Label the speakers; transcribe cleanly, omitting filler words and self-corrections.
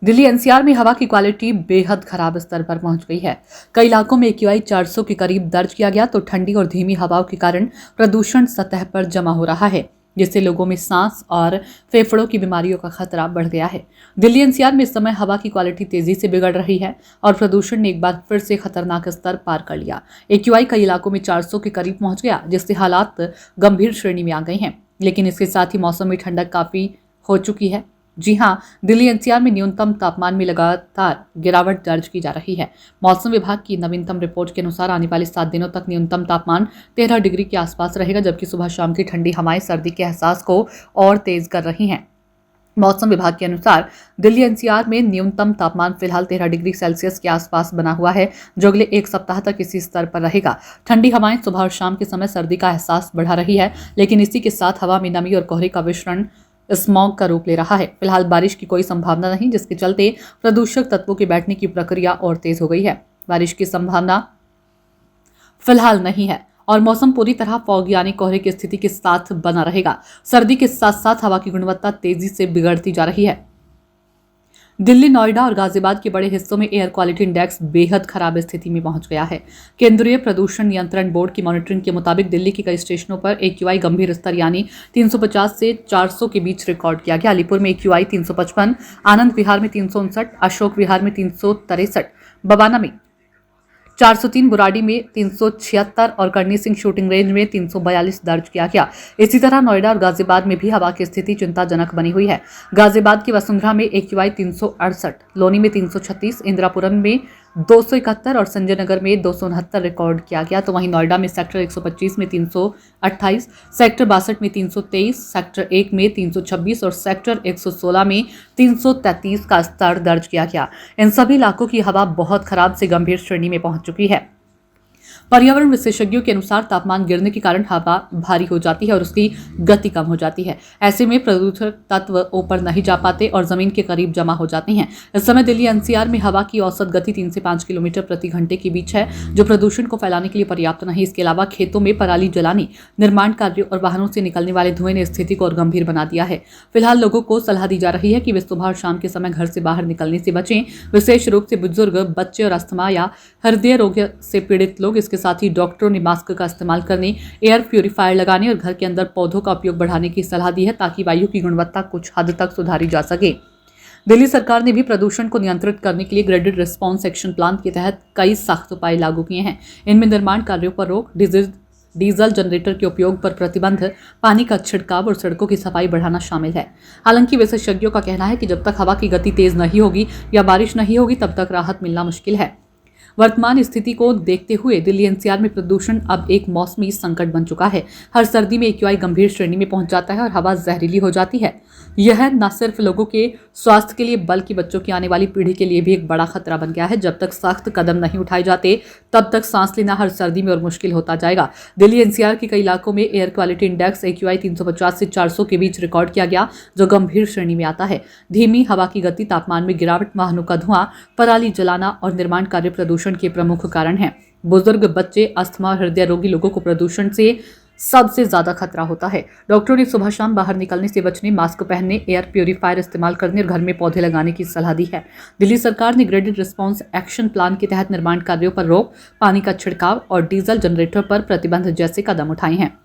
Speaker 1: Delhi NCR में हवा की क्वालिटी बेहद खराब स्तर पर पहुंच गई है। कई इलाकों में एक्यूआई 400 के करीब दर्ज किया गया तो ठंडी और धीमी हवाओं के कारण प्रदूषण सतह पर जमा हो रहा है, जिससे लोगों में सांस और फेफड़ों की बीमारियों का खतरा बढ़ गया है। दिल्ली एनसीआर में इस समय हवा की क्वालिटी तेजी से बिगड़ रही है और प्रदूषण ने एक बार फिर से खतरनाक स्तर पार कर लिया। एक्यूआई कई इलाकों में 400 के करीब पहुंच गया, जिससे हालात गंभीर श्रेणी में आ गए हैं। लेकिन इसके साथ ही मौसम में ठंडक काफी हो चुकी है। जी हां, दिल्ली एनसीआर में न्यूनतम तापमान में लगातार गिरावट दर्ज की जा रही है। मौसम विभाग की नवीनतम रिपोर्ट के अनुसार आने वाले 7 दिनों तक न्यूनतम तापमान 13 डिग्री के आसपास रहेगा, जबकि सुबह शाम की ठंडी हवाएं सर्दी के एहसास को और तेज कर रही हैं। मौसम विभाग के अनुसार दिल्ली एनसीआर में न्यूनतम तापमान फिलहाल 13 डिग्री सेल्सियस के आसपास बना हुआ है, जो अगले एक सप्ताह तक इसी स्तर पर रहेगा। ठंडी हवाएं सुबह और शाम के समय सर्दी का एहसास बढ़ा रही है, लेकिन इसी के साथ हवा में नमी और कोहरे का मिश्रण स्मॉग का रूप ले रहा है। फिलहाल बारिश की कोई संभावना नहीं, जिसके चलते प्रदूषक तत्वों के बैठने की प्रक्रिया और तेज हो गई है। बारिश की संभावना फिलहाल नहीं है और मौसम पूरी तरह फॉग यानी कोहरे की स्थिति के साथ बना रहेगा। सर्दी के साथ साथ हवा की गुणवत्ता तेजी से बिगड़ती जा रही है। दिल्ली, नोएडा और गाजियाबाद के बड़े हिस्सों में एयर क्वालिटी इंडेक्स बेहद खराब स्थिति में पहुंच गया है। केंद्रीय प्रदूषण नियंत्रण बोर्ड की मॉनिटरिंग के मुताबिक दिल्ली के कई स्टेशनों पर एक्यूआई गंभीर स्तर यानी 350 से 400 के बीच रिकॉर्ड किया गया। अलीपुर में एक्यूआई 355, आनंद विहार में 359, अशोक विहार में 363, बवाना में 403, बुराड़ी में 376 और करनी सिंह शूटिंग रेंज में 342 दर्ज किया गया। इसी तरह नोएडा और गाजियाबाद में भी हवा की स्थिति चिंताजनक बनी हुई है। गाजियाबाद की वसुंधरा में एक्यूआई 368, लोनी में 336, इंदिरापुरम में 271 और संजय नगर में 269 रिकॉर्ड किया गया। तो वहीं नोएडा में सेक्टर 125 में 328, सेक्टर 62 में 323, सेक्टर 1 में 326 और सेक्टर 116 में 333 का स्तर दर्ज किया गया। इन सभी इलाकों की हवा बहुत खराब से गंभीर श्रेणी में पहुंच चुकी है। पर्यावरण विशेषज्ञों के अनुसार तापमान गिरने के कारण हवा भारी हो जाती है और उसकी गति कम हो जाती है। ऐसे में प्रदूषक तत्व ऊपर नहीं जा पाते और जमीन के करीब जमा हो जाते हैं। इस समय दिल्ली एनसीआर में हवा की औसत गति 3 से 5 किलोमीटर प्रति घंटे के बीच है, जो प्रदूषण को फैलाने के लिए पर्याप्त नहीं। इसके अलावा खेतों में पराली जलाने, निर्माण कार्यों और वाहनों से निकलने वाले धुएं ने स्थिति को और गंभीर बना दिया है। फिलहाल लोगों को सलाह दी जा रही है कि वे सुबह और शाम के समय घर से बाहर निकलने से बचें, विशेष रूप से बुजुर्ग, बच्चे और अस्थमा या हृदय रोग से पीड़ित लोग। इसके साथ ही डॉक्टरों ने मास्क का इस्तेमाल करने, एयर प्यूरिफायर लगाने और घर के अंदर पौधों का उपयोग बढ़ाने की सलाह दी है, ताकि वायु की गुणवत्ता कुछ हद तक सुधारी जा सके। दिल्ली सरकार ने भी प्रदूषण को नियंत्रित करने के लिए ग्रेडेड रिस्पॉन्स एक्शन प्लान के तहत कई सख्त उपाय लागू किए हैं। इनमें निर्माण कार्यों पर रोक, डीजल जनरेटर के उपयोग पर प्रतिबंध, पानी का छिड़काव और सड़कों की सफाई बढ़ाना शामिल है। हालांकि विशेषज्ञों का कहना है कि जब तक हवा की गति तेज नहीं होगी या बारिश नहीं होगी, तब तक राहत मिलना मुश्किल है। वर्तमान स्थिति को देखते हुए दिल्ली एनसीआर में प्रदूषण अब एक मौसमी संकट बन चुका है। हर सर्दी में एक्यूआई गंभीर श्रेणी में पहुंच जाता है और हवा जहरीली हो जाती है। यह न सिर्फ लोगों के स्वास्थ्य के लिए बल्कि बच्चों की आने वाली पीढ़ी के लिए भी एक बड़ा खतरा बन गया है। जब तक सख्त कदम नहीं उठाए जाते, तब तक सांस लेना हर सर्दी में और मुश्किल होता जाएगा। दिल्ली एनसीआर के कई इलाकों में एयर क्वालिटी इंडेक्स एक्यूआई 350 से 400 के बीच रिकॉर्ड किया गया, जो गंभीर श्रेणी में आता है। धीमी हवा की गति, तापमान में गिरावट, वाहनों का धुआं, पराली जलाना और निर्माण कार्य प्रदूषण के प्रमुख कारण हैं। बुजुर्ग, बच्चे, अस्थमा और हृदय रोगी लोगों को प्रदूषण से सबसे ज्यादा खतरा होता है। डॉक्टरों ने सुबह शाम बाहर निकलने से बचने, मास्क पहनने, एयर प्यूरिफायर इस्तेमाल करने और घर में पौधे लगाने की सलाह दी है। दिल्ली सरकार ने ग्रेडेड रिस्पॉन्स एक्शन प्लान के तहत निर्माण कार्यों पर रोक, पानी का छिड़काव और डीजल जनरेटर पर प्रतिबंध जैसे कदम उठाए हैं।